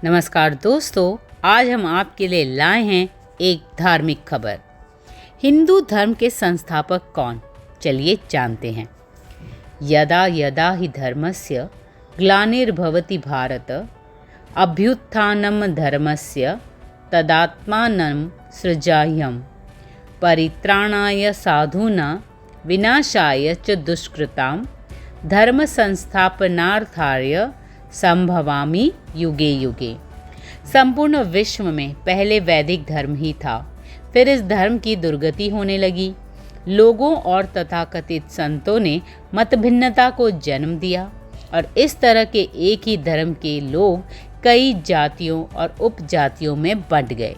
नमस्कार दोस्तों, आज हम आपके लिए लाए हैं एक धार्मिक खबर। हिंदू धर्म के संस्थापक कौन? चलिए जानते हैं। यदा यदा हि धर्मस्य ग्लानिर्भवति भारत अभ्युत्थानं धर्मस्य तदात्मानं सृजाम्यहम् परित्राणाय साधूनां विनाशाय च दुष्कृतां धर्म संस्थापनार्थाय संभवामि युगे युगे। संपूर्ण विश्व में पहले वैदिक धर्म ही था, फिर इस धर्म की दुर्गति होने लगी। लोगों और तथाकथित संतों ने मतभिन्नता को जन्म दिया और इस तरह के एक ही धर्म के लोग कई जातियों और उपजातियों में बंट गए।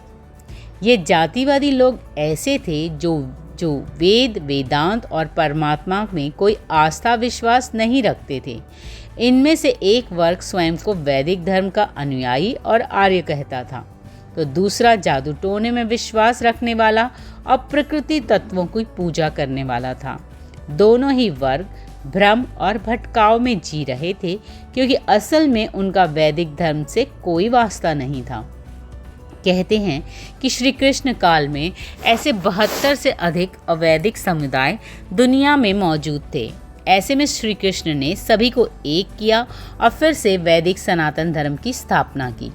ये जातिवादी लोग ऐसे थे जो वेद, वेदांत और परमात्मा में कोई आस्था विश्वास नहीं रखते थे। इनमें से एक वर्ग स्वयं को वैदिक धर्म का अनुयायी और आर्य कहता था, तो दूसरा जादू टोने में विश्वास रखने वाला और प्रकृति तत्वों की पूजा करने वाला था। दोनों ही वर्ग भ्रम और भटकाव में जी रहे थे, क्योंकि असल में उनका वैदिक धर्म से कोई वास्ता नहीं था। कहते हैं कि श्री कृष्ण काल में ऐसे 72 से अधिक अवैदिक समुदाय दुनिया में मौजूद थे। ऐसे में श्री कृष्ण ने सभी को एक किया और फिर से वैदिक सनातन धर्म की स्थापना की।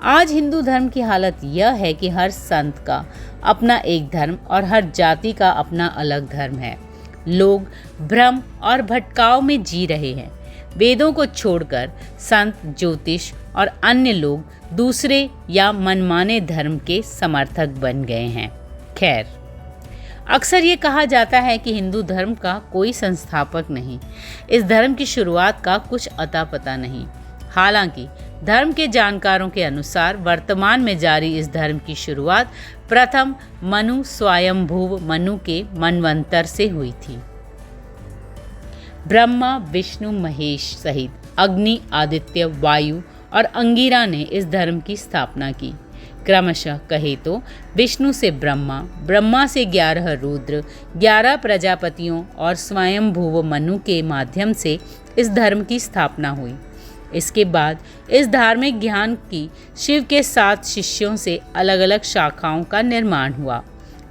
आज हिंदू धर्म की हालत यह है कि हर संत का अपना एक धर्म और हर जाति का अपना अलग धर्म है। लोग भ्रम और भटकाव में जी रहे हैं। वेदों को छोड़कर संत, ज्योतिष और अन्य लोग दूसरे या मनमाने धर्म के समर्थक बन गए हैं। खैर, अक्सर ये कहा जाता है कि हिंदू धर्म का कोई संस्थापक नहीं, इस धर्म की शुरुआत का कुछ अता पता नहीं। हालांकि धर्म के जानकारों के अनुसार वर्तमान में जारी इस धर्म की शुरुआत प्रथम मनु स्वयंभुव मनु के मनवंतर से हुई थी। ब्रह्मा, विष्णु, महेश सहित अग्नि, आदित्य, वायु और अंगिरा ने इस धर्म की स्थापना की। क्रमशः कहे तो विष्णु से ब्रह्मा, ब्रह्मा से 11 रुद्र, 11 प्रजापतियों और स्वयंभुव मनु के माध्यम से इस धर्म की स्थापना हुई। इसके बाद इस धार्मिक ज्ञान की शिव के 7 शिष्यों से अलग अलग शाखाओं का निर्माण हुआ।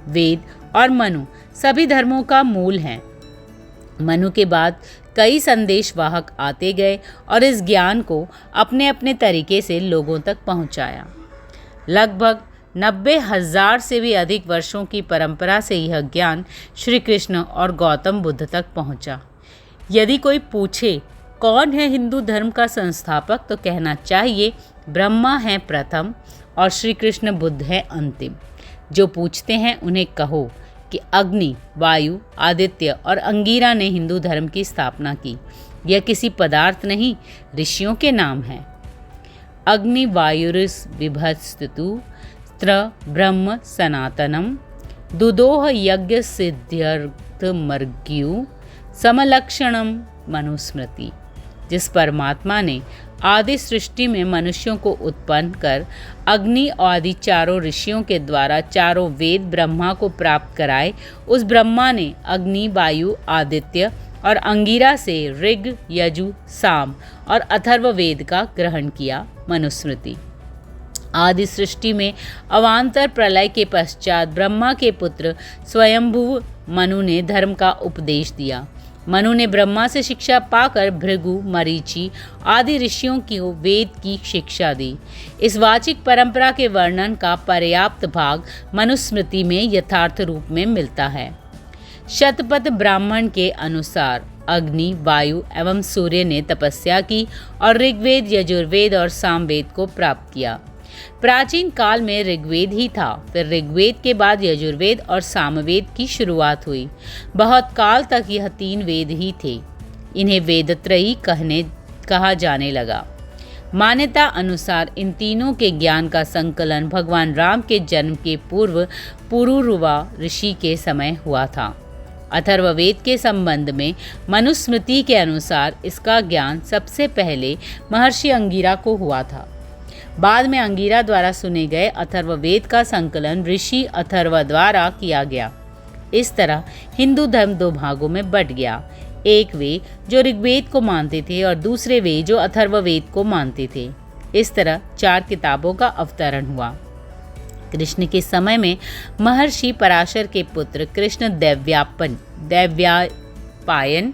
वेद और मनु सभी धर्मों का मूल हैं। मनु के बाद कई संदेशवाहक आते गए और इस ज्ञान को अपने अपने तरीके से लोगों तक पहुंचाया। लगभग 90,000 से भी अधिक वर्षों की परंपरा से यह ज्ञान श्री कृष्ण और गौतम बुद्ध तक पहुंचा। यदि कोई पूछे कौन है हिंदू धर्म का संस्थापक, तो कहना चाहिए ब्रह्मा है प्रथम और श्री कृष्ण बुद्ध है अंतिम। जो पूछते हैं उन्हें कहो कि अग्नि, वायु, आदित्य और अंगिरा ने हिंदू धर्म की स्थापना की। यह किसी पदार्थ नहीं, ऋषियों के नाम हैं। अग्नि वायुरिस विभस्तु त्र ब्रह्म सनातनम दुदोह यज्ञ सिद्ध्यर्थ मर्ग्यु समलक्षणम मनुस्मृति। जिस परमात्मा ने आदि सृष्टि में मनुष्यों को उत्पन्न कर अग्नि आदि चारों ऋषियों के द्वारा चारों वेद ब्रह्मा को प्राप्त कराए, उस ब्रह्मा ने अग्नि, वायु, आदित्य और अंगिरा से ऋग, यजु, साम और अथर्व वेद का ग्रहण किया। मनुस्मृति। आदि सृष्टि में अवान्तर प्रलय के पश्चात ब्रह्मा के पुत्र स्वयंभुव मनु ने धर्म का उपदेश दिया। मनु ने ब्रह्मा से शिक्षा पाकर भृगु, मरीचि आदि ऋषियों को वेद की शिक्षा दी। इस वाचिक परंपरा के वर्णन का पर्याप्त भाग मनुस्मृति में यथार्थ रूप में मिलता है। शतपथ ब्राह्मण के अनुसार अग्नि, वायु एवं सूर्य ने तपस्या की और ऋग्वेद, यजुर्वेद और सामवेद को प्राप्त किया। प्राचीन काल में ऋग्वेद ही था, फिर ऋग्वेद के बाद यजुर्वेद और सामवेद की शुरुआत हुई। बहुत काल तक यह 3 वेद ही थे। इन्हें वेदत्रयी कहा जाने लगा। मान्यता अनुसार इन तीनों के ज्ञान का संकलन भगवान राम के जन्म के पूर्व पुरुरवा ऋषि के समय हुआ था। अथर्ववेद के संबंध में मनुस्मृति के अनुसार इसका ज्ञान सबसे पहले महर्षि अंगिरा को हुआ था। बाद में अंगिरा द्वारा सुने गए अथर्ववेद का संकलन ऋषि अथर्व द्वारा किया गया। इस तरह हिंदू धर्म 2 भागों में बट गया। एक वे जो ऋग्वेद को मानते थे और दूसरे वे जो अथर्ववेद को मानते थे। इस तरह 4 किताबों का अवतरण हुआ। कृष्ण के समय में महर्षि पराशर के पुत्र कृष्ण दैव्यापायन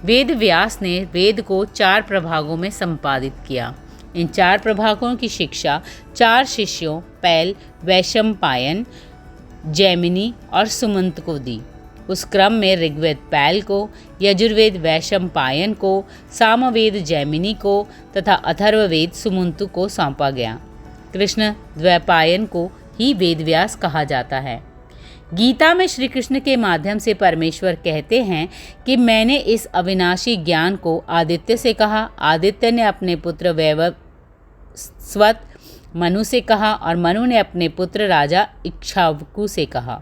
वेद व्यास ने वेद को 4 प्रभागों में संपादित किया। इन 4 प्रभागों की शिक्षा 4 शिष्यों पैल, वैशंपायन, जैमिनी और सुमंत को दी। उस क्रम में ऋग्वेद पैल को, यजुर्वेद वैशंपायन को, सामवेद जैमिनी को तथा अथर्ववेद सुमंतु को सौंपा गया। कृष्ण द्वैपायन को ही वेदव्यास कहा जाता है। गीता में श्री कृष्ण के माध्यम से परमेश्वर कहते हैं कि मैंने इस अविनाशी ज्ञान को आदित्य से कहा, आदित्य ने अपने पुत्र वैवस्वत मनु से कहा और मनु ने अपने पुत्र राजा इक्ष्वाकु से कहा।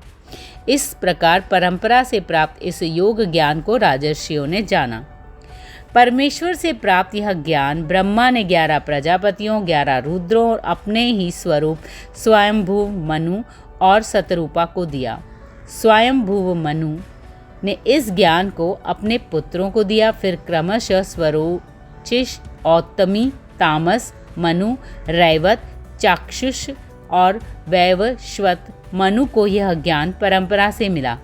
इस प्रकार परंपरा से प्राप्त इस योग ज्ञान को राजर्षियों ने जाना। परमेश्वर से प्राप्त यह ज्ञान ब्रह्मा ने 11 प्रजापतियों, 11 रुद्रों और अपने ही स्वरूप स्वयंभू मनु और शतरूपा को दिया। स्वयंभू मनु ने इस ज्ञान को अपने पुत्रों को दिया, फिर क्रमशः स्वरोचिष, औत्तमी, तामस, मनु, रैवत, चाक्षुष और वैवस्वत मनु को यह ज्ञान परंपरा से मिला।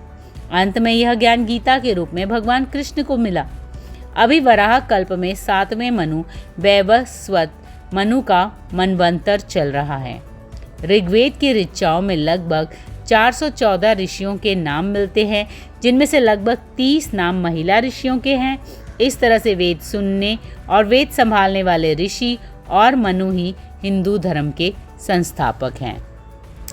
अंत में यह ज्ञान गीता के रूप में भगवान कृष्ण को मिला। अभी वराह कल्प में 7वें मनु वैवस्वत मनु का मनवंतर चल रहा है। ऋग्वेद की ऋचाओं में लगभग 414 ऋषियों के नाम मिलते हैं, जिनमें से लगभग 30 नाम महिला ऋषियों के हैं। इस तरह से वेद सुनने और वेद संभालने वाले ऋषि और मनु ही हिंदू धर्म के संस्थापक हैं।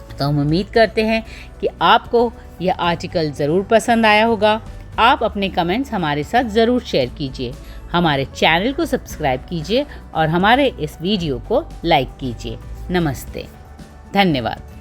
तो हम उम्मीद करते हैं कि आपको यह आर्टिकल ज़रूर पसंद आया होगा। आप अपने कमेंट्स हमारे साथ ज़रूर शेयर कीजिए, हमारे चैनल को सब्सक्राइब कीजिए और हमारे इस वीडियो को लाइक कीजिए। नमस्ते, धन्यवाद।